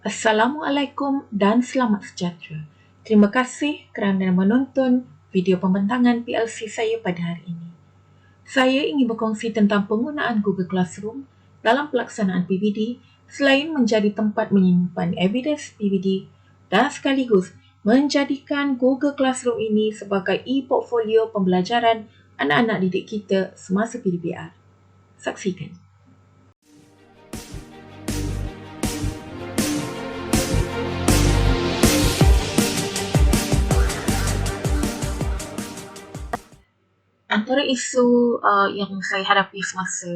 Assalamualaikum dan selamat sejahtera. Terima kasih kerana menonton video pembentangan PLC saya pada hari ini. Saya ingin berkongsi tentang penggunaan Google Classroom dalam pelaksanaan PBD selain menjadi tempat menyimpan evidence PBD dan sekaligus menjadikan Google Classroom ini sebagai e-portfolio pembelajaran anak-anak didik kita semasa PDPR. Saksikan. Antara isu yang saya hadapi semasa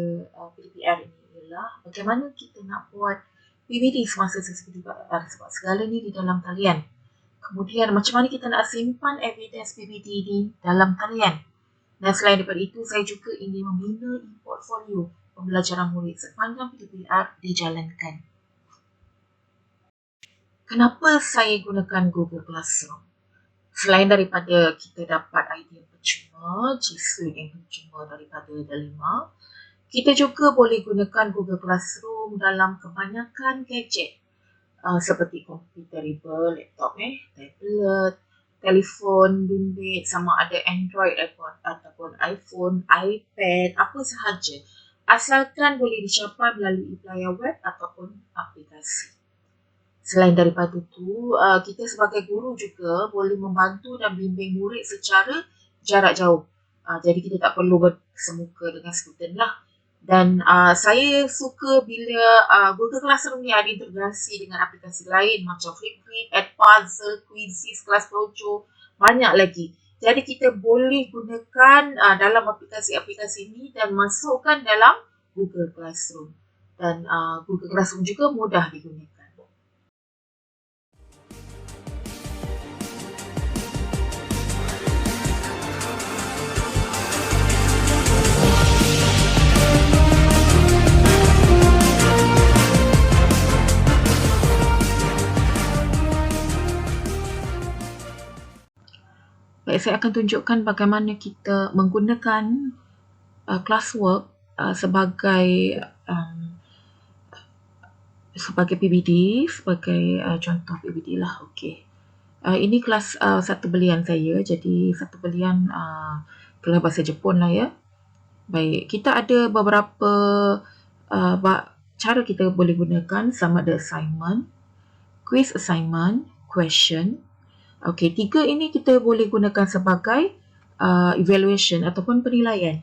PDPR ini ialah bagaimana kita nak buat PBD semasa PDPR sebab segala ni di dalam talian. Kemudian macam mana kita nak simpan evidence PBD di dalam talian. Dan selain daripada itu, saya juga ingin membina e-portfolio pembelajaran murid sepanjang PDPR dijalankan. Kenapa saya gunakan Google Classroom? Selain daripada kita dapat idea percuma, G Suite yang percuma daripada Delima, kita juga boleh gunakan Google Classroom dalam kebanyakan gadget seperti komputer tablet, tablet, telefon bimbit, sama ada Android ataupun iPhone, iPad, apa sahaja. Asalkan boleh dicapai melalui player web ataupun aplikasi. Selain daripada itu, kita sebagai guru juga boleh membantu dan bimbing murid secara jarak jauh. Jadi kita tak perlu bersemuka dengan student lah. Dan saya suka bila Google Classroom ni ada integrasi dengan aplikasi lain macam Flipgrid, Edpuzzle, Quizizz, Kelas Dojo, banyak lagi. Jadi kita boleh gunakan dalam aplikasi-aplikasi ini dan masukkan dalam Google Classroom. Dan Google Classroom juga mudah digunakan. Baik, saya akan tunjukkan bagaimana kita menggunakan classwork sebagai PBD, sebagai contoh PBD lah. Okey. Ini kelas satu belian saya, jadi satu belian kelas bahasa Jepun lah ya. Baik, kita ada beberapa cara kita boleh gunakan, sama ada assignment, quiz assignment, question. Okey, tiga ini kita boleh gunakan sebagai evaluation ataupun penilaian.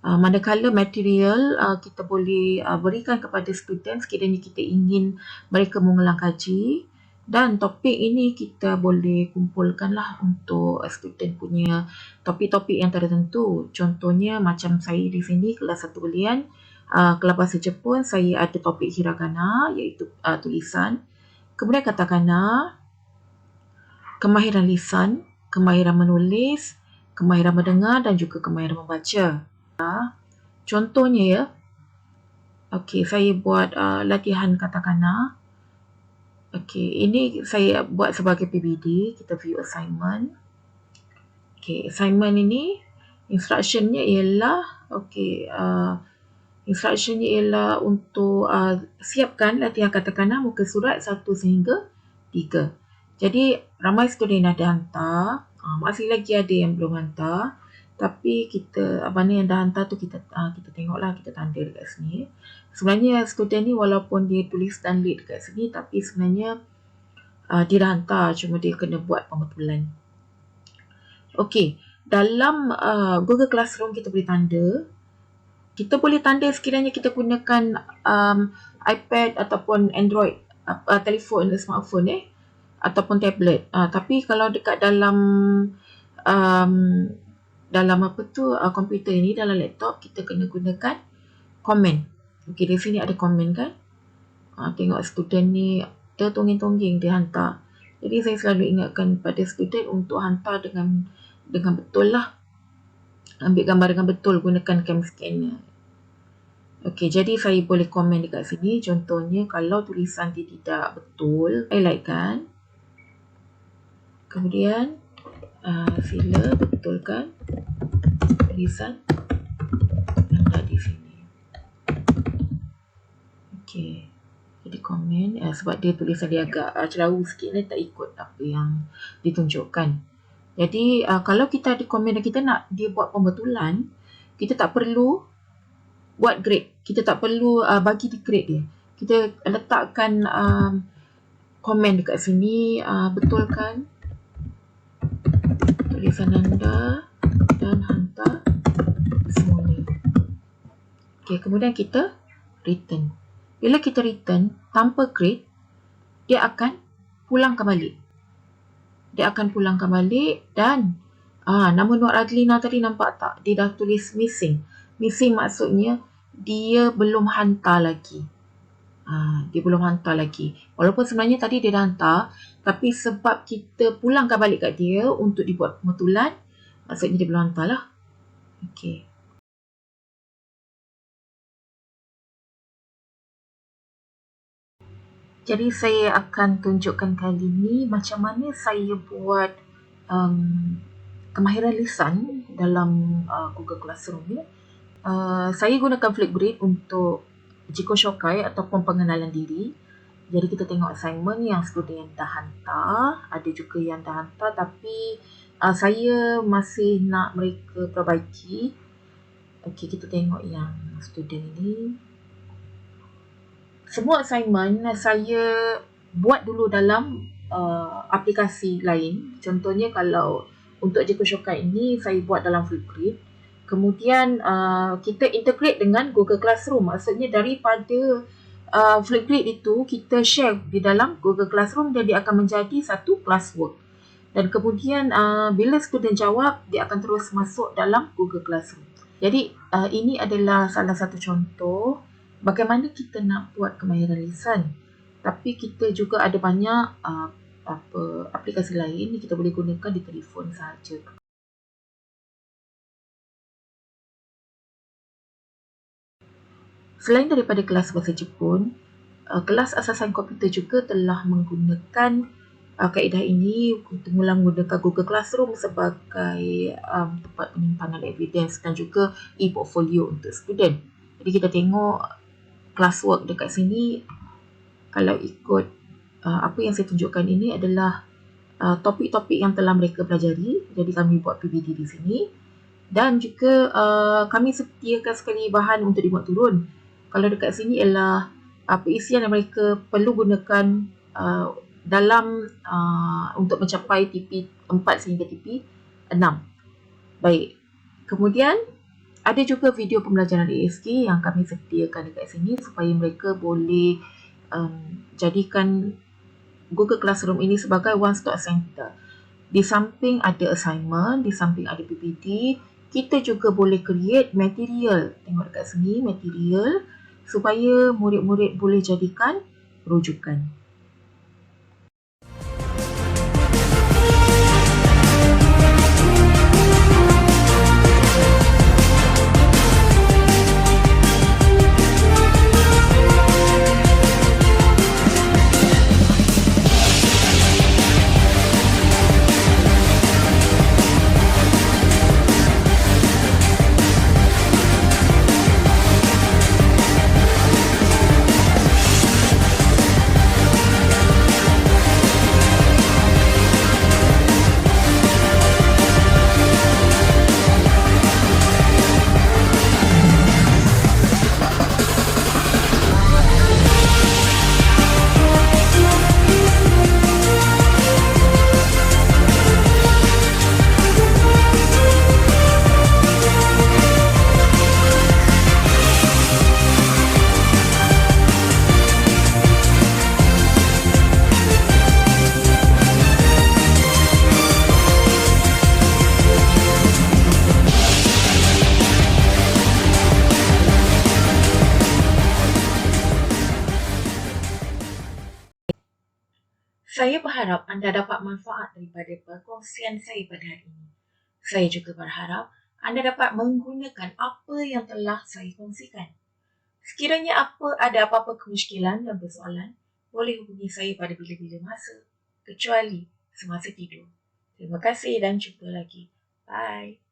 Manakala material kita boleh berikan kepada student sekiranya kita ingin mereka mengulang kaji, dan topik ini kita boleh kumpulkanlah untuk student punya topik-topik yang tertentu. Contohnya macam saya di sini kelas 1 belian, kelas bahasa Jepun, saya ada topik hiragana iaitu tulisan, kemudian katakana, kemahiran lisan, kemahiran menulis, kemahiran mendengar dan juga kemahiran membaca. Contohnya ya, okey, saya buat latihan katakana. Okey, ini saya buat sebagai PBD. Kita view assignment. Okey, assignment ini instructionnya ialah untuk siapkan latihan katakana muka surat 1 sehingga 3. Jadi ramai student yang dah hantar, masih lagi ada yang belum hantar. Tapi kita, mana yang dah hantar tu kita tengoklah, kita tanda dekat sini. Sebenarnya student ni walaupun dia tulis dan lead dekat sini, tapi sebenarnya dia dah hantar, cuma dia kena buat pembetulan. Okey, dalam Google Classroom kita boleh tanda. Kita boleh tanda sekiranya kita gunakan iPad ataupun Android, telefon, smartphone ataupun tablet. Tapi kalau dekat dalam komputer ini, dalam laptop, kita kena gunakan komen. Okey, di sini ada komen kan. Tengok student ni dia tonggeng-tonggeng dia hantar. Jadi saya selalu ingatkan pada student untuk hantar dengan betul lah. Ambil gambar dengan betul, gunakan cam scanner. Okey, jadi saya boleh komen dekat sini. Contohnya kalau tulisan dia tidak betul, highlight kan. Kemudian sila betulkan tulisan anda di sini. Okey, jadi komen sebab dia tulisan dia agak celaru sikit, tak ikut apa yang ditunjukkan. Jadi kalau kita ada komen dan kita nak dia buat pembetulan, kita tak perlu buat grade. Kita tak perlu bagi di grade dia. Kita letakkan komen dekat sini, betulkan tulisan anda dan hantar semuanya. Okay, kemudian kita return. Bila kita return tanpa grade, dia akan pulangkan balik. Dia akan pulangkan balik dan nama Nur Adlina tadi nampak tak? Dia dah tulis missing. Missing maksudnya dia belum hantar lagi. Dia belum hantar lagi. Walaupun sebenarnya tadi dia dah hantar, tapi sebab kita pulangkan balik kat dia untuk dibuat pembetulan, maksudnya dia belum hantar lah. Okay. Jadi saya akan tunjukkan kali ni macam mana saya buat kemahiran lisan dalam Google Classroom ni. Saya gunakan Flipgrid untuk jika Shokai ataupun pengenalan diri. Jadi kita tengok assignment yang student yang dah hantar, ada juga yang dah hantar tapi saya masih nak mereka perbaiki. Okey, kita tengok yang student ini. Semua assignment saya buat dulu dalam aplikasi lain. Contohnya kalau untuk Jeko Shokai ini saya buat dalam Flipgrid. Kemudian kita integrate dengan Google Classroom. Maksudnya daripada Flipgrid itu kita share di dalam Google Classroom dan dia akan menjadi satu classwork. Dan kemudian bila student jawab, dia akan terus masuk dalam Google Classroom. Jadi ini adalah salah satu contoh bagaimana kita nak buat kemahiran lisan. Tapi kita juga ada banyak aplikasi lain yang kita boleh gunakan di telefon sahaja. Selain daripada kelas bahasa Jepun, kelas asasan komputer juga telah menggunakan kaedah ini untuk mula menggunakan Google Classroom sebagai tempat penyimpanan evidence dan juga e-portfolio untuk student. Jadi kita tengok classwork dekat sini. Kalau ikut apa yang saya tunjukkan ini adalah topik-topik yang telah mereka pelajari. Jadi kami buat PBD di sini. Dan juga kami sediakan sekali bahan untuk dibuat turun. Kalau dekat sini ialah perisian yang mereka perlu gunakan dalam untuk mencapai TP 4 sehingga TP 6. Baik. Kemudian ada juga video pembelajaran ASK yang kami sediakan dekat sini supaya mereka boleh jadikan Google Classroom ini sebagai one-stop center. Di samping ada assignment, di samping ada PPT, kita juga boleh create material. Tengok dekat sini, material supaya murid-murid boleh jadikan rujukan. Saya berharap anda dapat manfaat daripada perkongsian saya pada hari ini. Saya juga berharap anda dapat menggunakan apa yang telah saya kongsikan. Sekiranya ada apa-apa kemusykilan dan persoalan, boleh hubungi saya pada bila-bila masa, kecuali semasa tidur. Terima kasih dan jumpa lagi. Bye.